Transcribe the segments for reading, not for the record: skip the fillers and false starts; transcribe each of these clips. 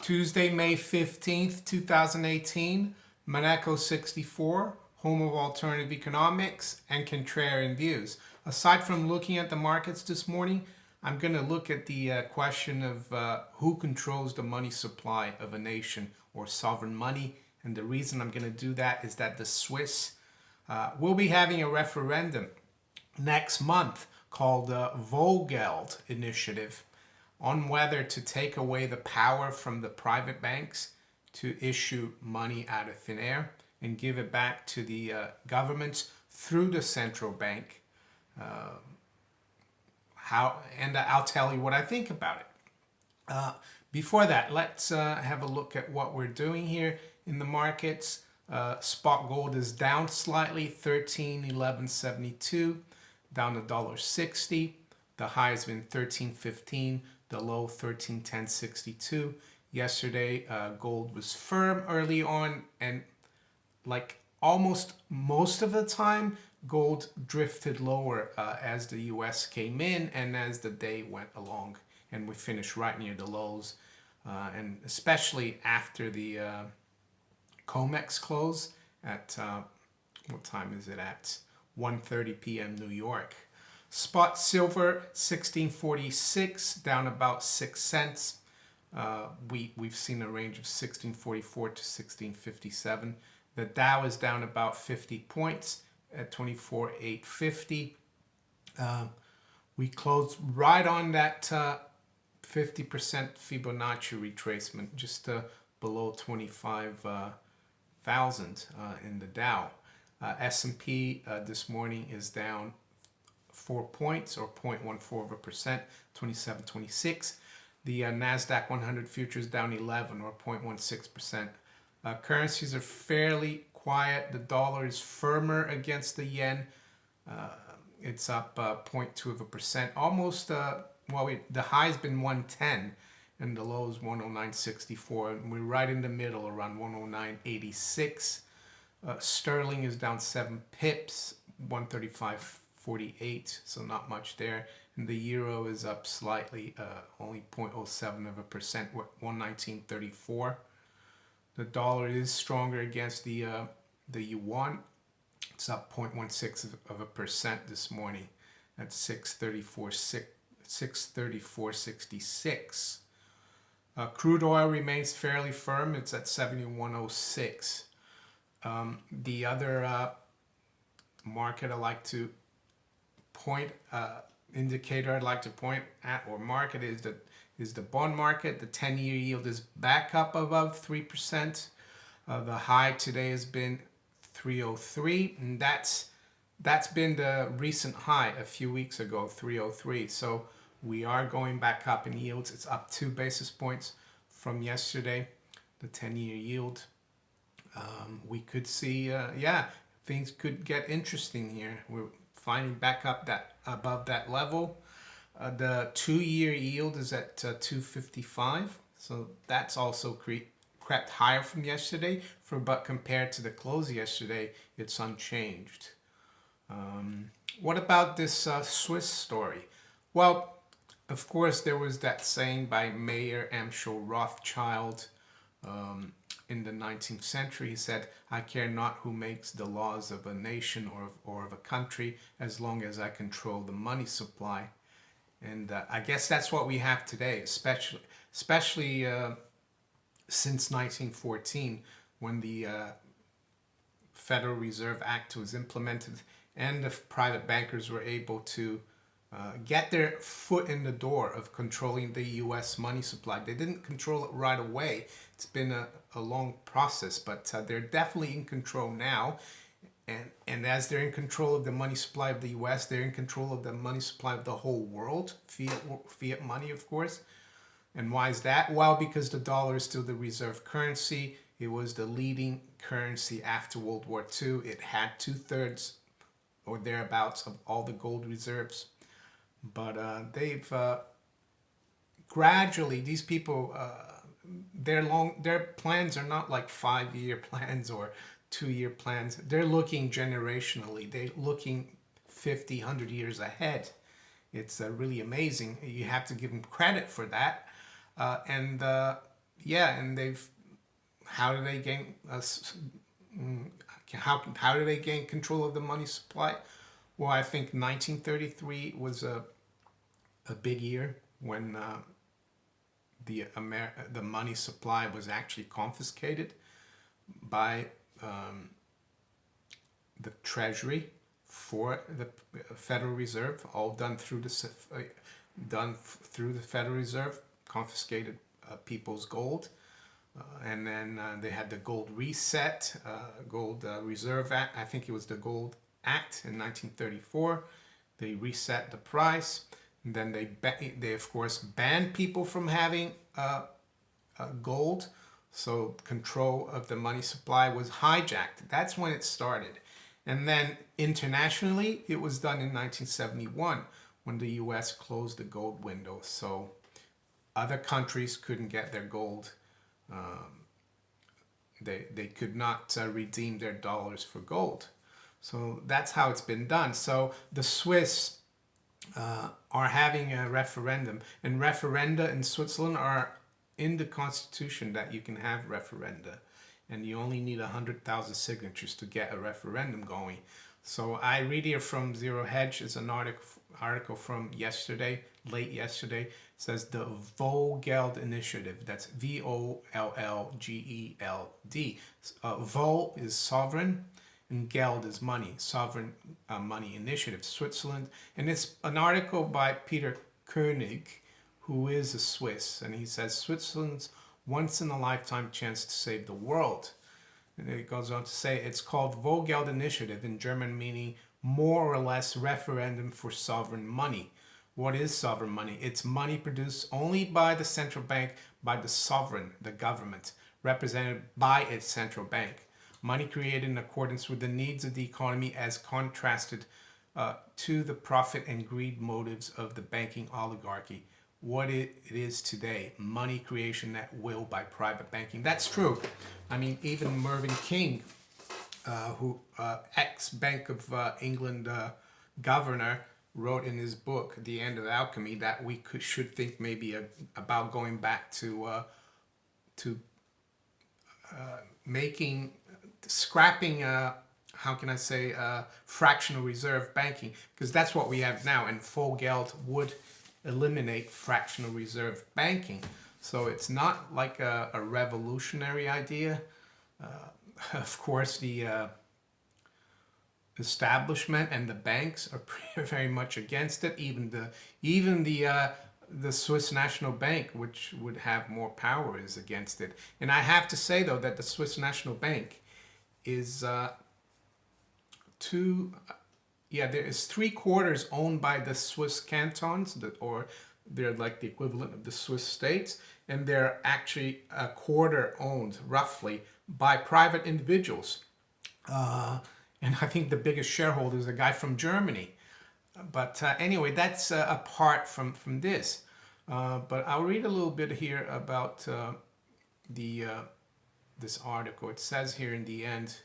Tuesday, May 15th, 2018, Monaco 64, home of alternative economics and contrarian views. Aside from looking at the markets this morning, I'm going to look at the question of who controls the money supply of a nation or sovereign money. And the reason I'm going to do that is that the Swiss will be having a referendum next month called the Vollgeld Initiative on whether to take away the power from the private banks to issue money out of thin air and give it back to the governments through the central bank. I'll tell you what I think about it. Before that, let's have a look at what we're doing here in the markets. Spot gold is down slightly, 13.1172, down $1.60. The high has been 13.15. The low 13.1062. Yesterday, gold was firm early on, and like almost most of the time, gold drifted lower as the US came in and as the day went along, and we finished right near the lows, and especially after the COMEX close at what time is it at? 1:30 p.m. New York. Spot silver 1646, down about 6 cents. We've seen a range of 1644 to 1657. The Dow is down about 50 points at 24,850. We closed right on that 50% Fibonacci retracement, just below 25,000 in the Dow. S&P this morning is down 4 points or 0.14%, 27.26. The NASDAQ 100 futures down 11 or 0.16%. Currencies are fairly quiet. The dollar is firmer against the yen. It's up 0.2%. Almost, the high has been 110 and the low is 109.64. And we're right in the middle around 109.86. Sterling is down 7 pips, 135.48, so not much there. And the euro is up slightly, only 0.07%, 119.34. The dollar is stronger against the yuan. It's up 0.16% this morning at 634.66. Crude oil remains fairly firm. It's at 71.06. The other market I like to indicator I'd like to point at or market is the bond market. The 10-year yield is back up above 3%. The high today has been 303, and that's been the recent high a few weeks ago, 303. So we are going back up in yields. It's up 2 basis points from yesterday, the 10-year yield. We could see, things could get interesting here. We're finally back up above that level. The 2-year yield is at 2.55, so that's also crept higher from yesterday. But compared to the close yesterday, it's unchanged. What about this Swiss story? Well, of course, there was that saying by Mayer Amschel Rothschild in the 19th century. He said, "I care not who makes the laws of a nation or of a country, as long as I control the money supply." And I guess that's what we have today, especially since 1914, when the Federal Reserve Act was implemented and the private bankers were able to get their foot in the door of controlling the U.S. money supply. They didn't control it right away. It's been a long process, but they're definitely in control now. And as they're in control of the money supply of the U.S., they're in control of the money supply of the whole world, fiat money, of course. And why is that? Well, because the dollar is still the reserve currency. It was the leading currency after World War II. It had 2/3 or thereabouts of all the gold reserves. But they've gradually, these people, their plans are not like 5-year plans or 2-year plans. They're looking generationally. They're looking 50, 100 years ahead. It's really amazing. You have to give them credit for that. yeah, and how do they gain how do they gain control of the money supply? Well, I think 1933 was a big year when the money supply was actually confiscated by the Treasury for the Federal Reserve, all done through the Federal Reserve, confiscated people's gold. And then they had the Gold Reset, Gold Reserve Act. I think it was the Gold Act in 1934. They reset the price. And then they of course banned people from having gold. So control of the money supply was hijacked. That's when it started. And then internationally, it was done in 1971 when the U.S. closed the gold window. So other countries couldn't get their gold. They could not redeem their dollars for gold. So that's how it's been done. So the Swiss are having a referendum, and referenda in Switzerland are in the constitution that you can have referenda, and you only need 100,000 signatures to get a referendum going. So I read here from Zero Hedge. It's an article from yesterday, late yesterday. It says the Vollgeld Initiative. That's Vollgeld. Vol is sovereign, and Geld is money. Sovereign money initiative, Switzerland. And it's an article by Peter Koenig, who is a Swiss, and he says Switzerland's once-in-a-lifetime chance to save the world. And it goes on to say it's called Vollgeld Initiative, in German meaning more or less referendum for sovereign money. What is sovereign money? It's money produced only by the central bank, by the sovereign, the government, represented by its central bank. Money created in accordance with the needs of the economy as contrasted to the profit and greed motives of the banking oligarchy. What it is today, money creation at will by private banking. That's true. I mean, even Mervyn King, who ex-Bank of England governor, wrote in his book, The End of Alchemy, that we should think maybe about going back to scrapping, how can I say, fractional reserve banking, because that's what we have now, and Vollgeld would eliminate fractional reserve banking. So it's not like a revolutionary idea. Of course, the establishment and the banks are very much against it. Even the Swiss National Bank, which would have more power, is against it. And I have to say, though, that the Swiss National Bank is there is 3/4 owned by the Swiss cantons, or they're like the equivalent of the Swiss states, and they're actually 1/4 owned, roughly, by private individuals. And I think the biggest shareholder is a guy from Germany. But anyway, that's apart from this. But I'll read a little bit here about this article. It says here in the end,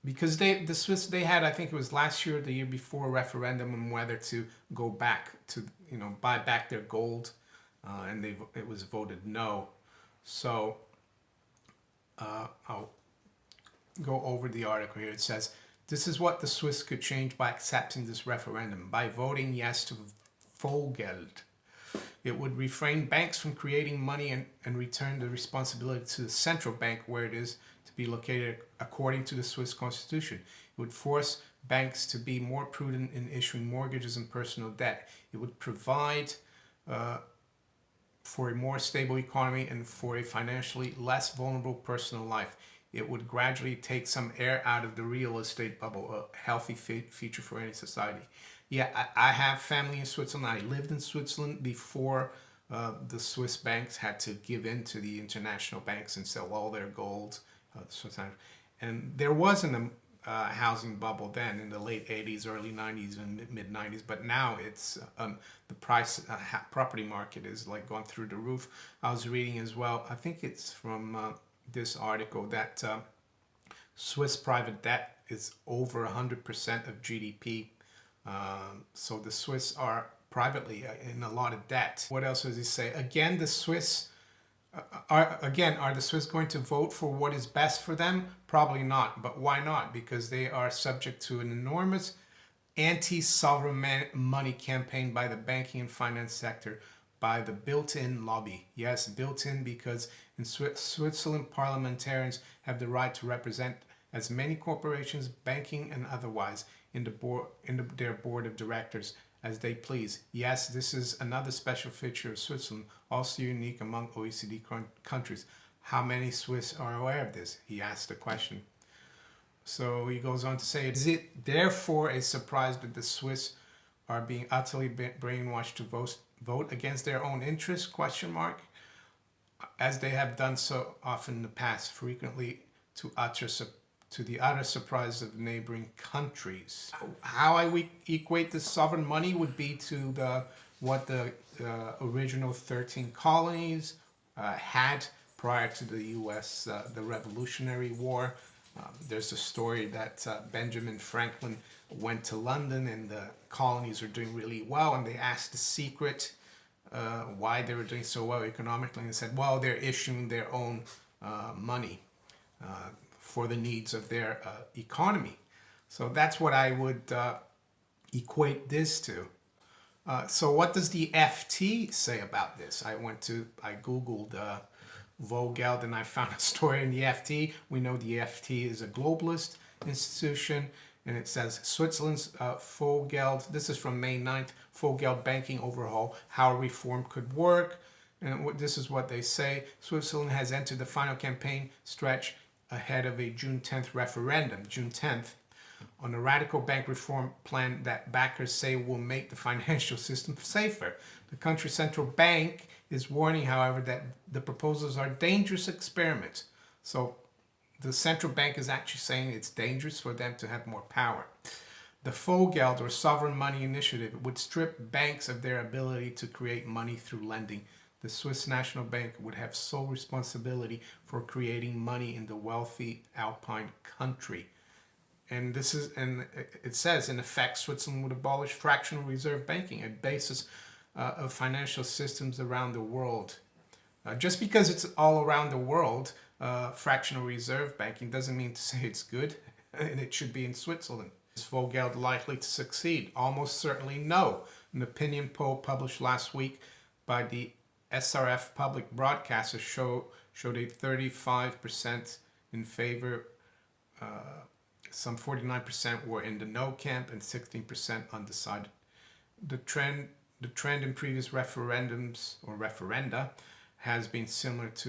because the Swiss, they had, I think it was last year or the year before, a referendum on whether to go back to, buy back their gold, and it was voted no. So I'll go over the article here. It says, this is what the Swiss could change by accepting this referendum, by voting yes to Vollgeld. It would refrain banks from creating money and return the responsibility to the central bank, where it is to be located according to the Swiss constitution. It would force banks to be more prudent in issuing mortgages and personal debt. It would provide for a more stable economy and for a financially less vulnerable personal life. It would gradually take some air out of the real estate bubble, a healthy feature for any society. Yeah, I have family in Switzerland. I lived in Switzerland before the Swiss banks had to give in to the international banks and sell all their gold. And there wasn't a housing bubble then in the late 80s, early 90s, and mid 90s. But now it's the property market is like gone through the roof. I was reading as well, I think it's from this article, that Swiss private debt is over 100% of GDP. So the Swiss are privately in a lot of debt. What else does he say? Again, the Swiss are the Swiss going to vote for what is best for them? Probably not. But why not? Because they are subject to an enormous anti-sovereign money campaign by the banking and finance sector, by the built-in lobby. Yes, built-in, because in Switzerland, parliamentarians have the right to represent as many corporations, banking and otherwise, in their board of directors as they please. Yes, this is another special feature of Switzerland, also unique among OECD countries. How many Swiss are aware of this? He asked the question. So he goes on to say, is it therefore a surprise that the Swiss are being utterly brainwashed to vote against their own interests, question mark, as they have done so often in the past, frequently to the utter surprise of neighboring countries. How I equate the sovereign money would be to what the original 13 colonies had prior to the U.S., the Revolutionary War. There's a story that Benjamin Franklin went to London and the colonies are doing really well, and they asked the secret why they were doing so well economically, and they said, well, they're issuing their own money for the needs of their economy. So that's what I would equate this to. So what does the FT say about this? I Googled Vollgeld and I found a story in the FT. We know the FT is a globalist institution, and it says Switzerland's Vollgeld, this is from May 9th, Vollgeld banking overhaul, how reform could work. And this is what they say. Switzerland has entered the final campaign stretch ahead of a June 10th referendum, June 10th, on a radical bank reform plan that backers say will make the financial system safer. The country's central bank is warning, however, that the proposals are dangerous experiments. So the central bank is actually saying it's dangerous for them to have more power. The Vollgeld, or sovereign money initiative, would strip banks of their ability to create money through lending. The Swiss National Bank would have sole responsibility for creating money in the wealthy Alpine country. And it says, in effect, Switzerland would abolish fractional reserve banking, a basis of financial systems around the world. Just because it's all around the world, fractional reserve banking doesn't mean to say it's good, and it should be in Switzerland. Is Vollgeld likely to succeed? Almost certainly no. An opinion poll published last week by the SRF public broadcaster showed a 35% in favor, some 49% were in the no camp, and 16% undecided. The trend in previous referendums or referenda has been similar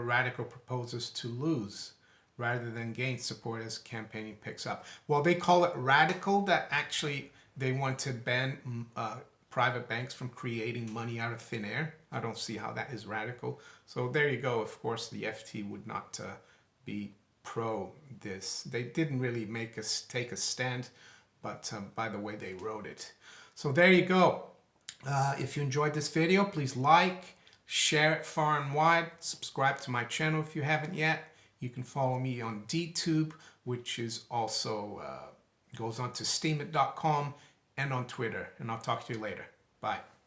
radical proposals to lose rather than gain support as campaigning picks up. Well, they call it radical, that actually they want to ban private banks from creating money out of thin air. I don't see how that is radical. So there you go. Of course, the FT would not be pro this. They didn't really make us take a stand, but by the way they wrote it. So there you go. If you enjoyed this video, please like, share it far and wide, subscribe to my channel if you haven't yet. You can follow me on DTube, which is also goes on to steemit.com, and on Twitter. And I'll talk to you later. Bye.